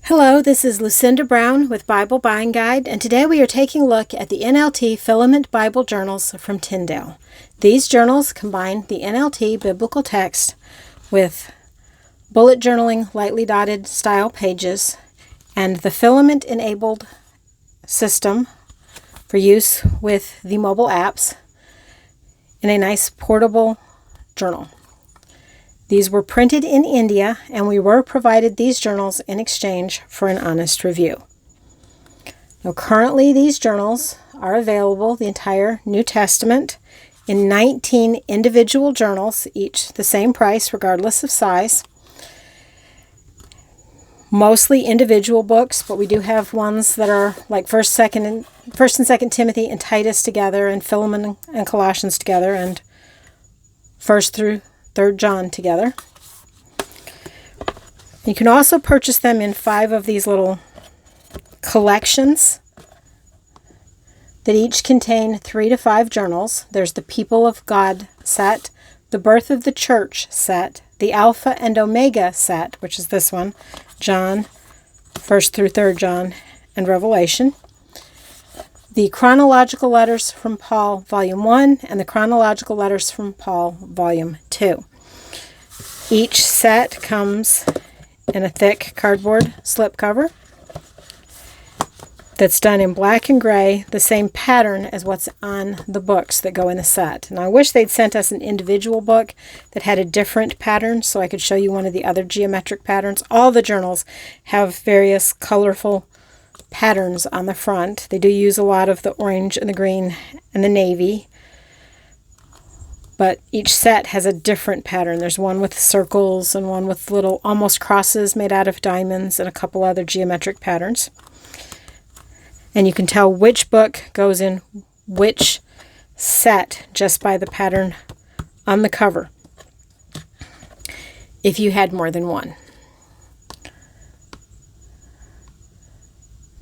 Hello, this is Lucinda Brown with Bible Buying Guide, and today we are taking a look at the NLT Filament Bible Journals from Tyndale. These journals combine the NLT Biblical text with bullet journaling, lightly dotted style pages, and the filament-enabled system for use with the mobile apps in a nice portable journal. These were printed in India, and we were provided these journals in exchange for an honest review. Now, currently, these journals are available, the entire New Testament, in 19 individual journals, each the same price regardless of size. Mostly individual books, but we do have ones that are like First and Second Timothy and Titus together, and Philemon and Colossians together, and First through 3rd John together. You can also purchase them in 5 of these little collections that each contain 3 to 5 journals. There's the People of God set, the Birth of the Church set, the Alpha and Omega set, which is this one, John, 1st through 3rd John, and Revelation. The Chronological Letters from Paul, Volume 1, and the Chronological Letters from Paul, Volume 2. Each set comes in a thick cardboard slipcover that's done in black and gray, the same pattern as what's on the books that go in the set. Now, I wish they'd sent us an individual book that had a different pattern so I could show you one of the other geometric patterns. All the journals have various colorful patterns on the front. They do use a lot of the orange and the green and the navy, but each set has a different pattern. There's one with circles and one with little almost crosses made out of diamonds and a couple other geometric patterns. And you can tell which book goes in which set just by the pattern on the cover, if you had more than one.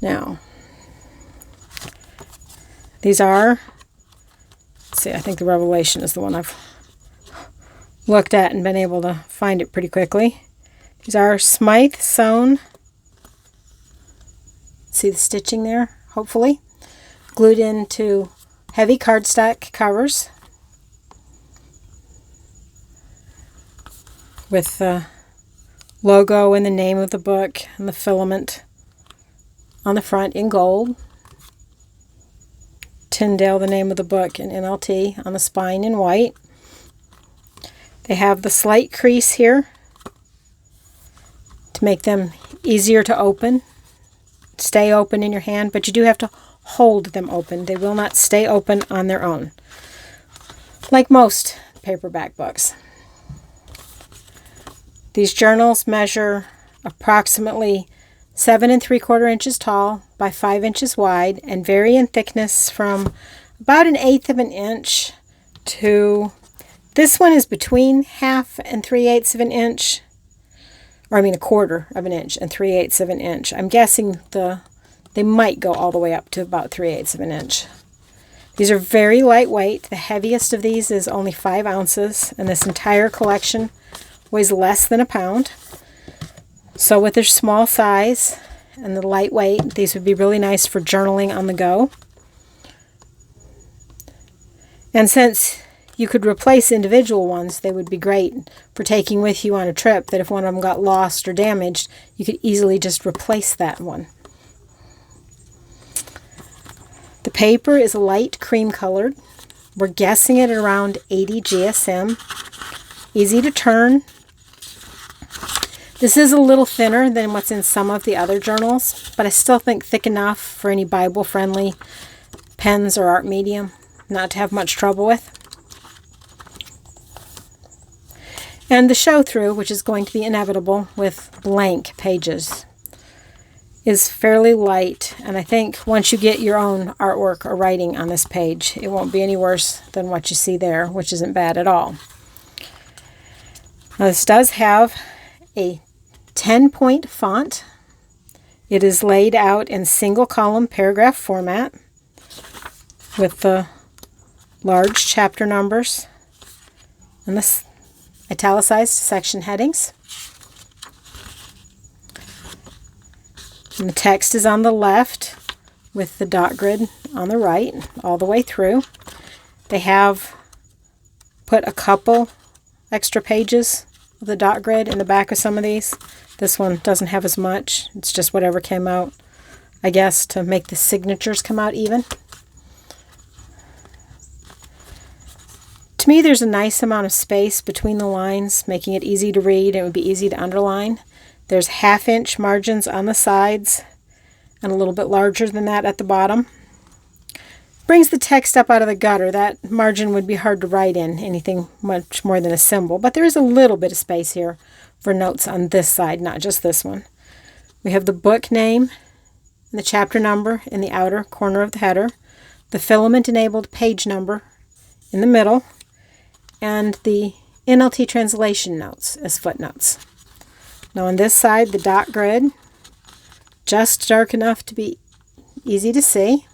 Now, these are, let's see, I think the Revelation is the one I've looked at and been able to find it pretty quickly. These are Smythe sewn. See the stitching there, hopefully. Glued into heavy cardstock covers with the logo and the name of the book and the filament on the front in gold. Tyndale, the name of the book, in NLT on the spine in white. They have the slight crease here to make them easier to open, stay open in your hand, but you do have to hold them open. They will not stay open on their own, like most paperback books. These journals measure approximately 7 3/4 inches tall by 5 inches wide and vary in thickness from about 1/8 of an inch to, this one is between 1/2 and 3/8 of an inch, or I mean 1/4 of an inch and 3/8 of an inch. I'm guessing they might go all the way up to about 3/8 of an inch. These are very lightweight. The heaviest of these is only 5 ounces, and this entire collection weighs less than a pound. So with their small size and the lightweight, these would be really nice for journaling on the go. And since you could replace individual ones, they would be great for taking with you on a trip, that if one of them got lost or damaged, you could easily just replace that one. The paper is light cream colored. We're guessing it at around 80 GSM. Easy to turn. This is a little thinner than what's in some of the other journals, but I still think thick enough for any Bible-friendly pens or art medium not to have much trouble with. And the show-through, which is going to be inevitable with blank pages, is fairly light, and I think once you get your own artwork or writing on this page, it won't be any worse than what you see there, which isn't bad at all. Now, this does have a 10-point font. It is laid out in single column paragraph format with the large chapter numbers and the italicized section headings. And the text is on the left with the dot grid on the right all the way through. They have put a couple extra pages of the dot grid in the back of some of these. This one doesn't have as much. It's just whatever came out, I guess, to make the signatures come out even. To me, there's a nice amount of space between the lines, making it easy to read. It would be easy to underline. There's 1/2-inch margins on the sides and a little bit larger than that at the bottom. Brings the text up out of the gutter. That margin would be hard to write in anything much more than a symbol, but there is a little bit of space here for notes on this side, not just this one. We have the book name and the chapter number in the outer corner of the header, the filament-enabled page number in the middle, and the NLT translation notes as footnotes. Now on this side, the dot grid, just dark enough to be easy to see.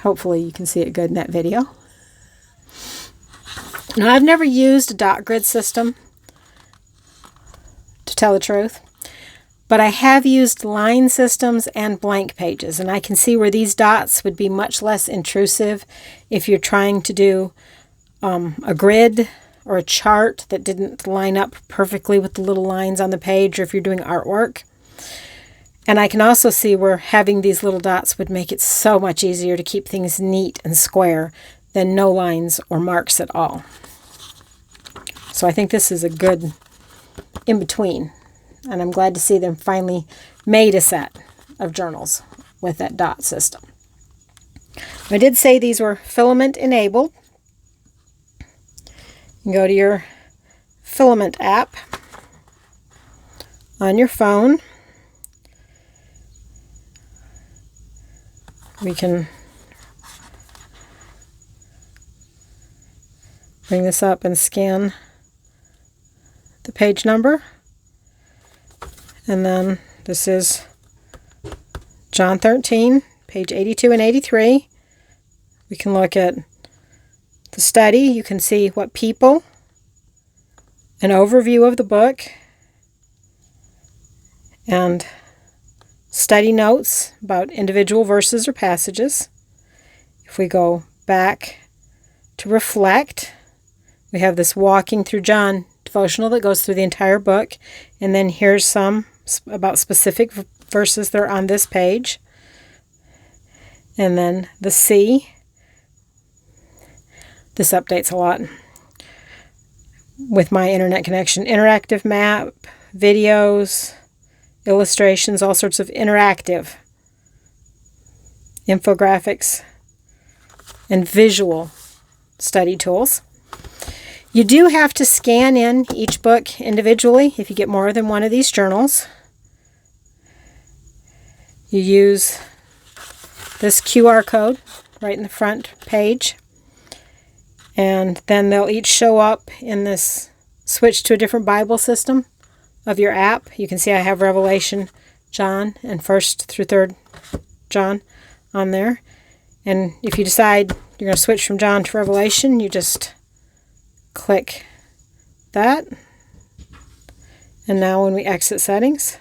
Hopefully you can see it good in that video. Now I've never used a dot grid system, to tell the truth, but I have used line systems and blank pages, and I can see where these dots would be much less intrusive if you're trying to do a grid or a chart that didn't line up perfectly with the little lines on the page, or if you're doing artwork. And I can also see where having these little dots would make it so much easier to keep things neat and square than no lines or marks at all. So I think this is a good in-between, and I'm glad to see them finally made a set of journals with that dot system. I did say these were filament enabled. You can go to your Filament app on your phone. We can bring this up and scan the page number. And then this is John 13, page 82 and 83. We can look at the study. You can see what people, an overview of the book, and study notes about individual verses or passages. If we go back to reflect, we have this Walking Through John devotional that goes through the entire book, and then here's some about specific verses that are on this page. And then the C. This updates a lot with my internet connection. Interactive map, videos, illustrations, all sorts of interactive infographics and visual study tools. You do have to scan in each book individually if you get more than one of these journals. You use this QR code right in the front page, and then they'll each show up in this switch to a different Bible system of your app. You can see I have Revelation, John, and 1st through 3rd John on there. And if you decide you're going to switch from John to Revelation, you just click that. And now when we exit settings,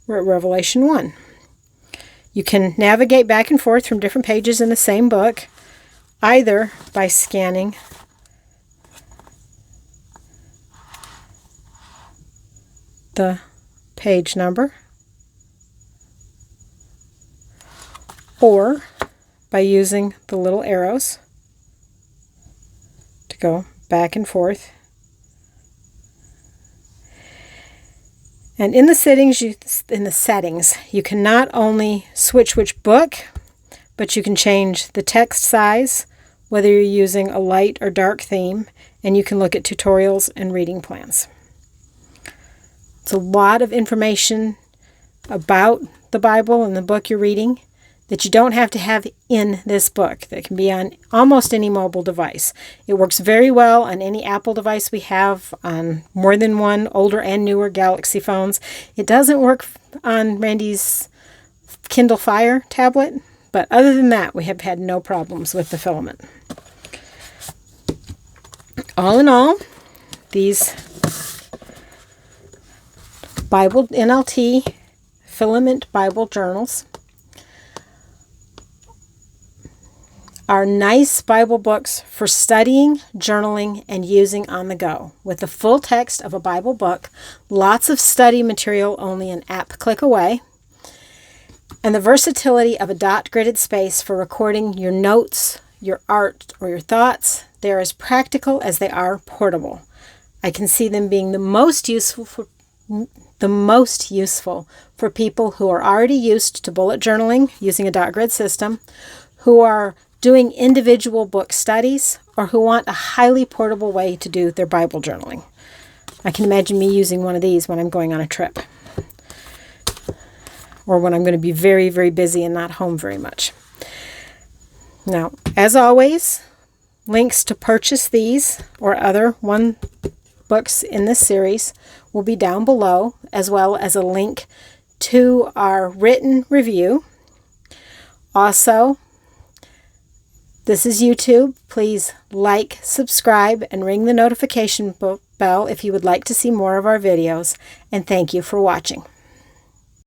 we're at Revelation 1. You can navigate back and forth from different pages in the same book, either by scanning the page number or by using the little arrows to go back and forth. And in the settings, you can not only switch which book, but you can change the text size, whether you're using a light or dark theme, and you can look at tutorials and reading plans. It's a lot of information about the Bible and the book you're reading that you don't have to have in this book, that can be on almost any mobile device. It works very well on any Apple device we have, on more than one older and newer Galaxy phones. It doesn't work on Randy's Kindle Fire tablet, but other than that, we have had no problems with the filament. All in all, these Bible NLT Filament Bible Journals are nice Bible books for studying, journaling, and using on the go. With the full text of a Bible book, lots of study material only an app click away, and the versatility of a dot-gridded space for recording your notes, your art, or your thoughts. They are as practical as they are portable. I can see them being the most useful for people who are already used to bullet journaling using a dot-grid system, who are doing individual book studies, or who want a highly portable way to do their Bible journaling. I can imagine me using one of these when I'm going on a trip, or when I'm going to be very, very busy and not home very much. Now, as always, links to purchase these or other books in this series will be down below, as well as a link to our written review. Also, this is YouTube. Please like, subscribe, and ring the notification bell if you would like to see more of our videos. And thank you for watching.